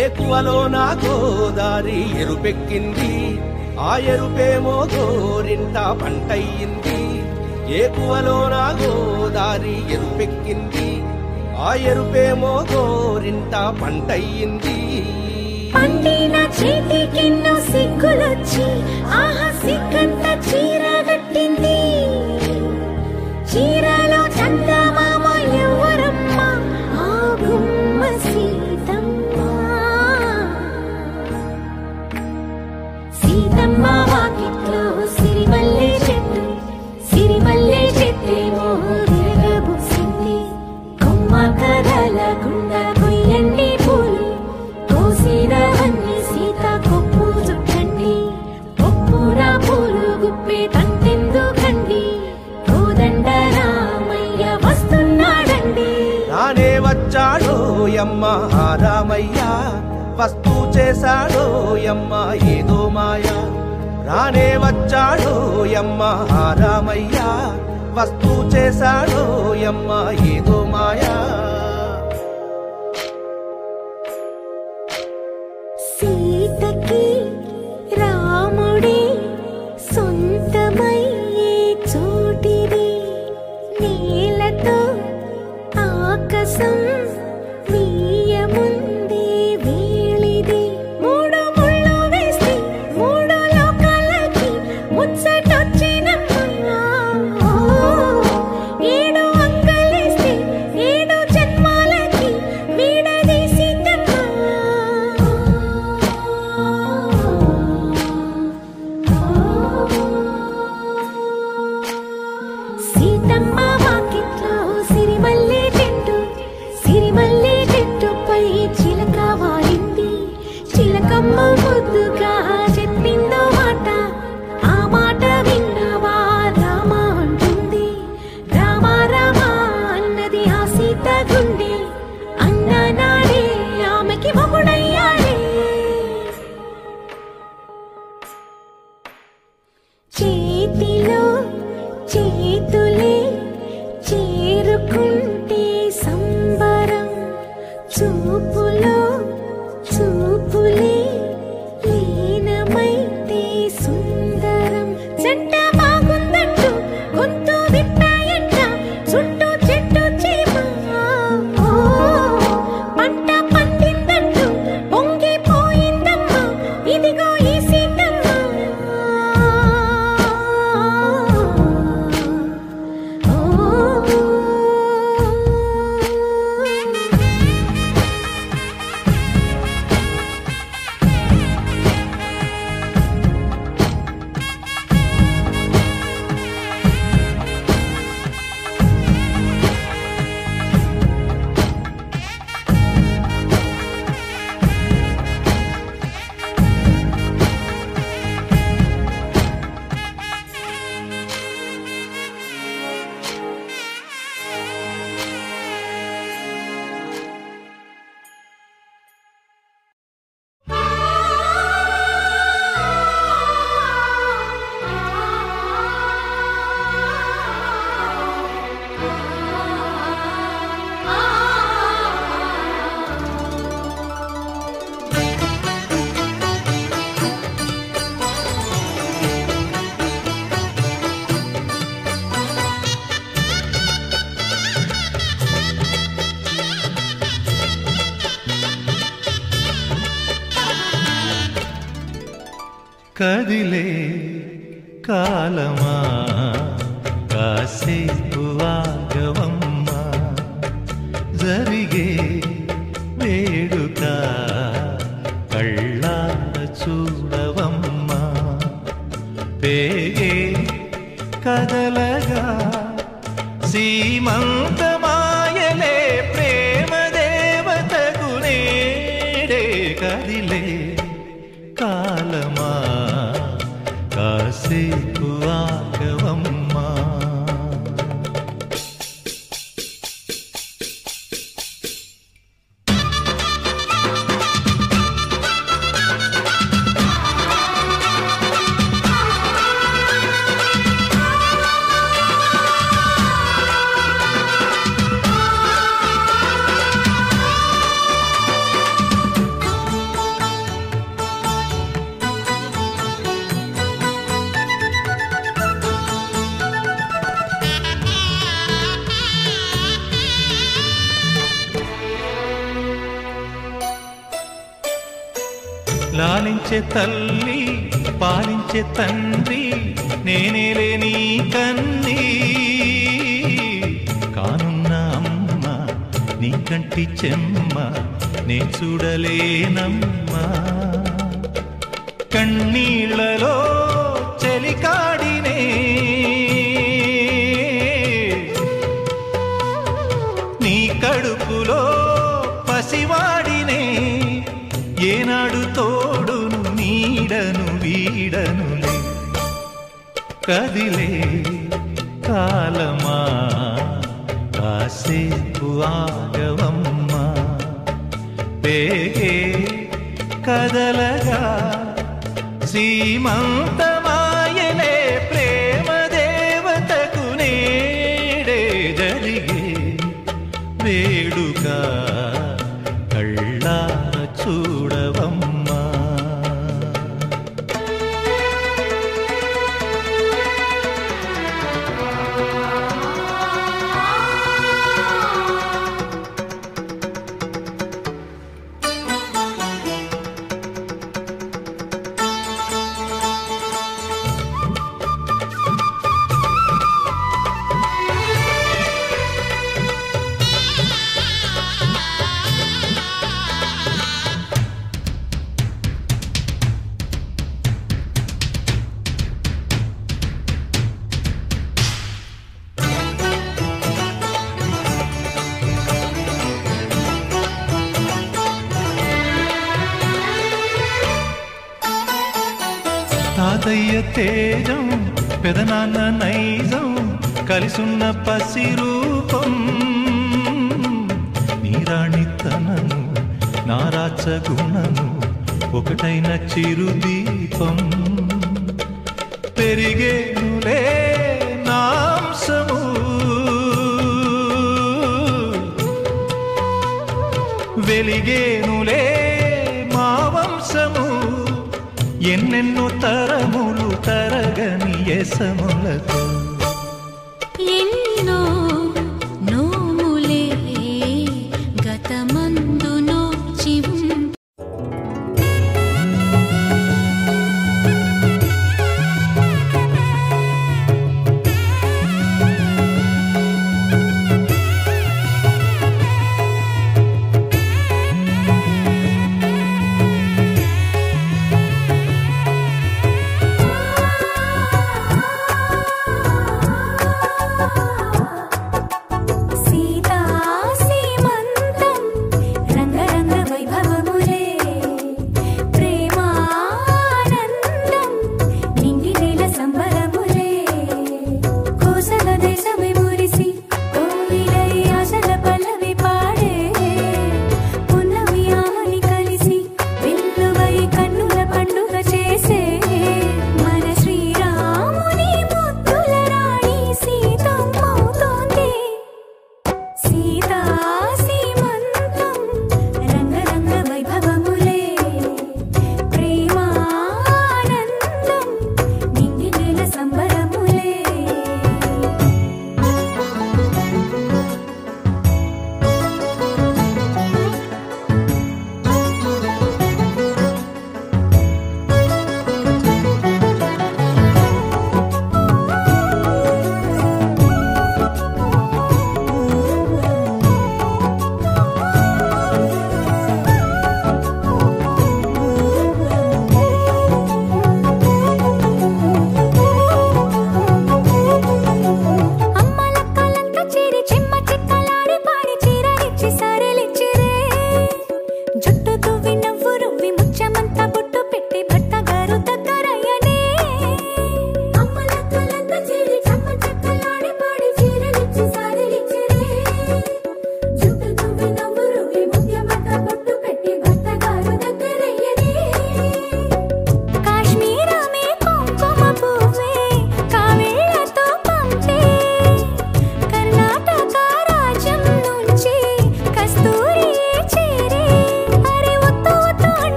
ఏకువలో నా గోదారి ఎరుపెక్కింది, ఆ ఎరుపేమో గోరింట పంటయ్యింది. ఏకువలో నా గోదారి ఎరుపెక్కింది, ఆ ఎరుపేమో గోరింట పంటయ్యింది. పండిన చేతికెన్నో సిగ్గులొచ్చి ఆహా సిగ్గంత చీర కట్టింది. చీరలో చందమామ ఎవరమ్మ, ఆ గుమ్మ సీతమ్మ. సీతమ్మ వాకిట్లో సిరిమల్లె చెట్టు, సిరిమల్లె చెట్టేమో విరగబూసింది. కొమ్మ కదలకుండా కొయ్యండి పూలు, కోసిరవన్నీ సీత కొప్పు చుట్టండి. కొప్పురా పూలు గుప్పే తంతెందుకండి, కోదండ రామయ్య వస్తున్నాడండి. రానే వచ్చాడో యమ్మ రామయ్య, వస్తూ చేశాడో యమ్మ ఏదో మాయా. రానే వచ్చాడో యమ్మ రామయ్య, వస్తూ చేశాడో యమ్మ ఏదో మాయా. సీతకి రాముడే సొంతమయ్యే చోటిది, నేలతో ఆకాశం వీయముందే వేళిది. మూడు ముళ్ళు వేసి మూడు లోకాలకి ముచ్చటొచ్చినమ్మా. ఏడు అంగలేస్తే ఏడు జన్మాలకి వీడదీసిందమ్మా. సీతమ్మ వాకిట్లో సిరిమల్లె చెట్టు, సిరిమల్లె చెట్టుపై చిలక వాలింది. చిలకమ్మ ముద్దుగా చెప్పిందో మాట, ఆ మాట విన్నవా రామ అంటుంది. రామ రామ అన్నది ఆ సీత గుండె, అన్ననాడే ఆమెకి మొగుడయ్యాడే. చేతిలో చేతులే చేరుకుంటే సంబరం, చూపులో చూపులే లీనమైతే సుందరం. జంట బాగుందంటూ గొంతు విప్పాయంట చుట్టూ చెట్టు చీమ. పంట పండిందంటూ పొంగిపోయిందమ్మా, ఇదిగో ఈ సీతమ్మ. కదిలే కాలమా కాసేపు ఆగవమ్మా, జరిగే వేడుక కళ్ళార చూడవమ్మా. పేగే కదలగా సీమంతమాయలే ప్రేమ దేవతకు నేడే. కదిలే కాలమా కాసేపు ఆగవమ్మా. లాలించే తల్లి పాలించే తండ్రి నేనేలే నీ కన్నీ కానున్న అమ్మ నీ కంటి చెమ్మ నే చూడలేనమ్మా కన్నీళ్లలో చెలికాడినే నీ కడుపులో పసివాడినే ఏనాడు తోడును నీడను వీడనులే కదిలే కాలమా కాసేపు ఆగవమ్మా పేగే కదలగా సీమంతమాయనే ప్రేమ దేవతకు నేడే జరిగే వేడుక కళ్ళార చూడవమ్మా తాతయ్య తేజం పెదనాన్న నైజం కలిసున్న పసి రూపం నీరాణితనము నారాచ గుణము ఒకటైన చిరుదీపం పెరిగేనులే నాంసము వెలిగేనులే మా వంశము ఎన్నెన్నో తరములు తరగని యసములతో ఎన్నో నోములే గతమందు నోచి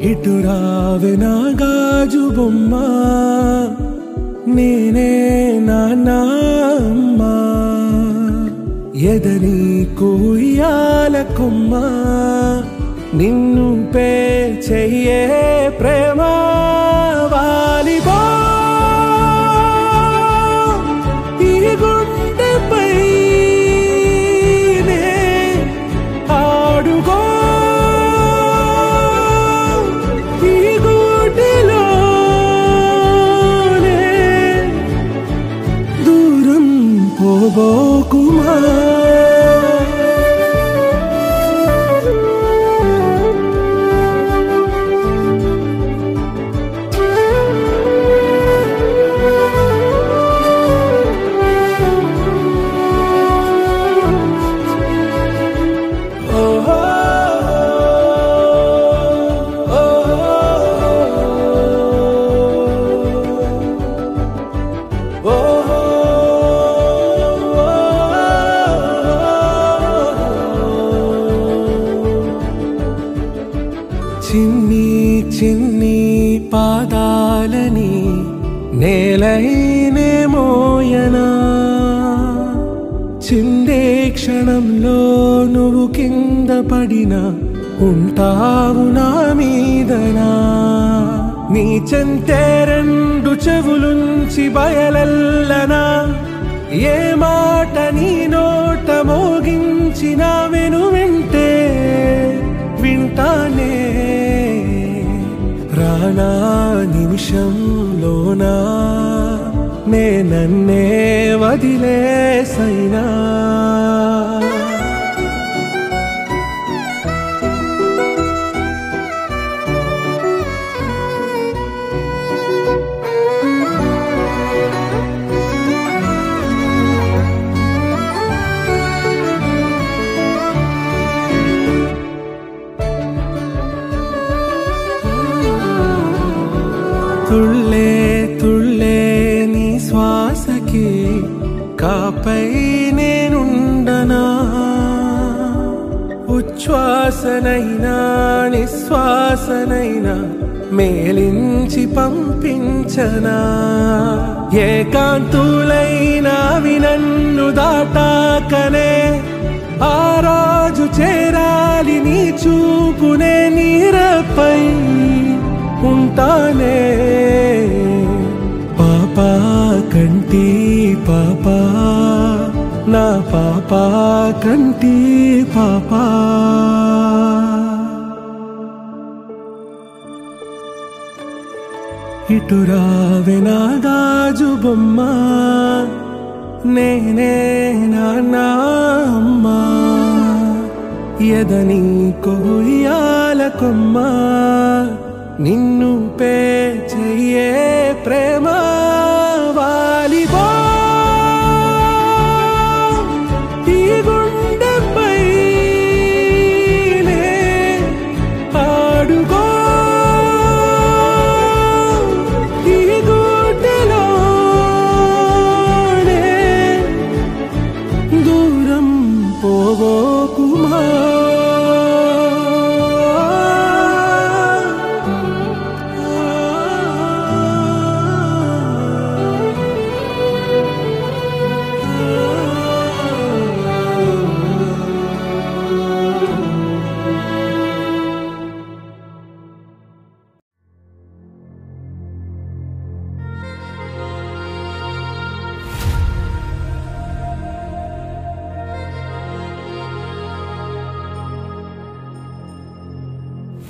ఇటు రావే నా గాజు బొమ్మ నేనే నాన్నమ్మ ఎదని కొయ్యాల కొమ్మ నిన్ను పే చెయ్యే ప్రేమ వాలిబా ఈ గుండెపై నే ఆడుగో ఈ గుడిలోనే దూరం పోబోకుమా చిన్ని చిన్ని పాదాలని నేలైనే మోయనా చిందే క్షణంలో నువ్వు కింద పడినా ఉంటావు నా మీదనా నీ చెంతే రెండు చెవులుంచి బయలెల్లనా ఏ మాట నీ నోట మోగించిన వెను వింటే వింటానే రానా నిమిషంలోనా నే నన్నే వదిలేసైనా తుళ్ళే తుళ్ళే నీ శ్వాసకి కాపై నేనుండనా ఉచ్ఛ్వాసనైనా నిశ్వాసనైనా మేలించి పంపించనా ఏకాంతులైనవి నన్ను దాటాకనే ఆ రాజు చేరాలి నీ చూపునే నీరపై ఉంటానే పాపా కంటి పాపా నా పాపా కంటి పాపా ఇటు రావే నా గాజు బొమ్మ నేనే నాన్నమ్మ ఎదని కొయ్యాల కొమ్మ నిన్ను పే చెయ్యే ప్రేమ వాలిబా ఈ గుండెపై నే ఆడుగో ఈ గుడిలోనే దూరం పోబోకుమా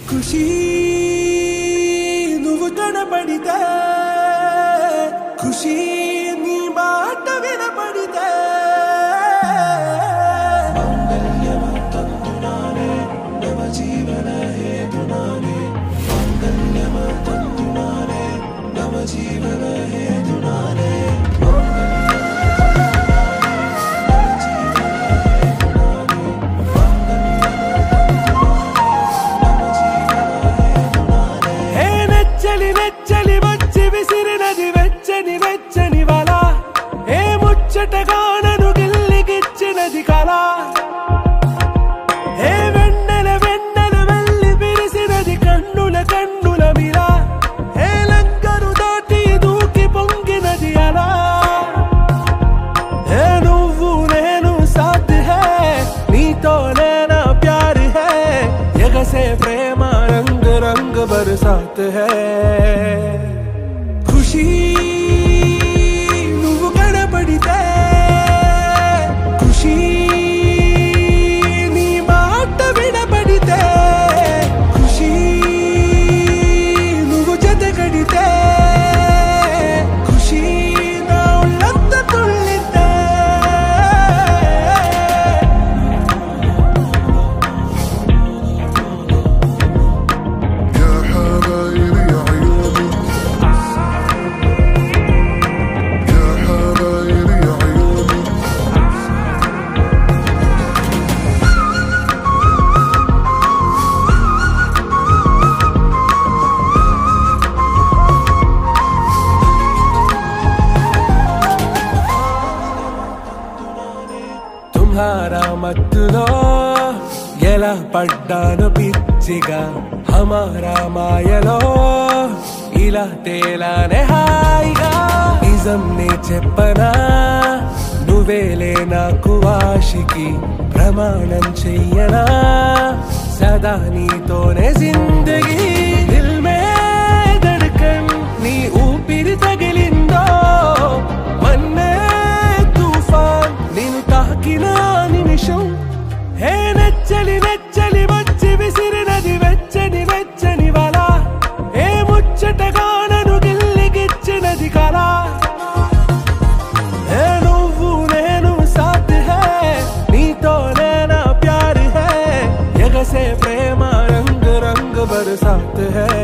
ఖుషి నువ్వు కనబడితే ఖుషి నీ మాట వినబడితే మంగళ్యమంతునానే నవ జీవన హేతునానే మంగళ్యమంతునానే నవ జీవన హేతునానే వెచ్చని వెచ్చని వచ్చి విసిరినది వెచ్చని వెచ్చని ఎగసే ప్రేమ రంగ్ రంగ్ బరసాత్ హై ఖుషీ నువ్వు కనపడితే ఖుషీ నీ మాట వినపడితే ఖుషీ నువ్వు జత కడితే ఖుషీ నా ఉళ్ళంత తుళ్ళితే తుమ్హారా మత్తులో ఎలా పడ్డాను పిచ్చిగా హమారా మాయలో ఇలా తేలానే హాయిగా నిజం నే చెప్పనా నువ్వేలే నాకు ఆశికి ప్రమాణం చెయ్యనా సదా నీతోనే జిందగీ దిల్ మే ధడ్కన్ నీ ఊపిరి తగిలిందో మన్నే తుఫాన్ నిన్ను తాకిన నిమిషం హే నెచ్చలి నెచ్చలి వచ్చి విసిరినది వెచ్చని వెచ్చని వల ఏ ముచ్చటగా నన్ను గిల్లిగిచ్చినది కళ ఏ నువ్వు నేను సాథ్ హై నీతోనే నా ప్యార్ హై ఎగసే ప్రేమ రంగ్ రంగ్ బరసాత్ హై